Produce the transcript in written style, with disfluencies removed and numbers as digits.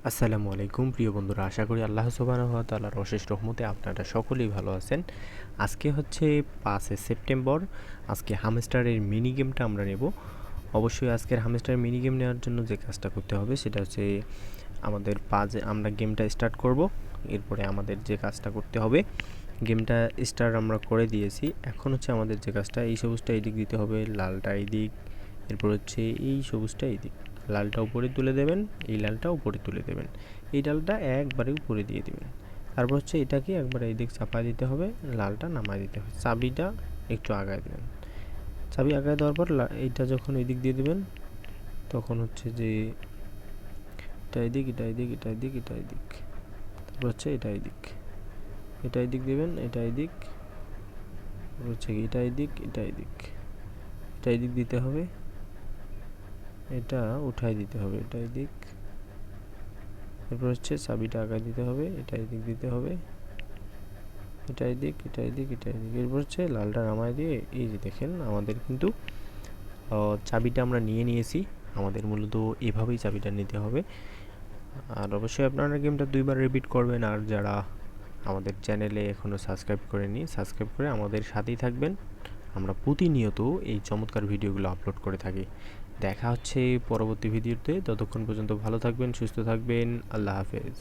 আসসালামু আলাইকুম প্রিয় বন্ধুরা, আশা করি আল্লাহ সুবহানাহু ওয়া তাআলার অশেষ রহমতে আপনারা সকলেই ভালো আছেন। আজকে হচ্ছে 5 সেপ্টেম্বর। আজকে হামস্টারের মিনি গেমটা আমরা নেব। অবশ্যই আজকের হামস্টারের মিনি গেম নেওয়ার জন্য যে কাজটা করতে হবে সেটা হচ্ছে আমাদের আমরা গেমটা স্টার্ট করব। এরপরে আমাদের যে কাজটা করতে হবে, গেমটা স্টার্ট আমরা করে দিয়েছি। এখন হচ্ছে আমাদের যে কাজটা, এই সবুজটা এই দিক দিতে হবে, লালটা এই দিক, এরপর হচ্ছে এই সবুজটা এই দিক। লালটা উপরে তুলে দেবেন, এই লালটা উপরে তুলে দেবেন, এই ডালটা একবারে উপরে দিয়ে দিবেন। তারপর হচ্ছে এটাকে একবার এই দিক চাপা দিতে হবে, লালটা নামায় দিতে হবে, চাবিটা একটু আগায় দেবেন। চাবি আগায় দেওয়ার পর এইটা যখন এই দিক দিয়ে দেবেন, তখন হচ্ছে যে এটা এই দিক, এটা এই দিক, এটা এই দিক, এটা এই দিক, তারপর হচ্ছে এটা এই দিক, এটা এই দিক দেবেন, এটা এই দিক, হচ্ছে এটা এই দিক, এটা এই দিক, এটা এই দিক দিতে হবে, এটা উঠাই দিতে হবে, এটা এই দিক, এরপর হচ্ছে চাবিটা আগায় দিতে হবে, এটা এই দিক দিতে হবে, এটা এই দিক, এটা এই দিক, এটা এই দিক, এরপর হচ্ছে লালটা নামায় দিয়ে এই যে দেখেন আমাদের কিন্তু চাবিটা আমরা নিয়ে নিয়েছি। আমাদের মূলত এভাবেই চাবিটা নিতে হবে। আর অবশ্যই আপনারা গেমটা 2বার রিপিট করবেন। আর যারা আমাদের চ্যানেলে এখনও সাবস্ক্রাইব করেনি, সাবস্ক্রাইব করে আমাদের সাথেই থাকবেন। আমরা প্রতিনিয়ত এই চমৎকার ভিডিওগুলো আপলোড করে থাকি। দেখা হচ্ছে পরবর্তী ভিডিওতে। ততক্ষণ পর্যন্ত ভালো থাকবেন, সুস্থ থাকবেন। আল্লাহ হাফেজ।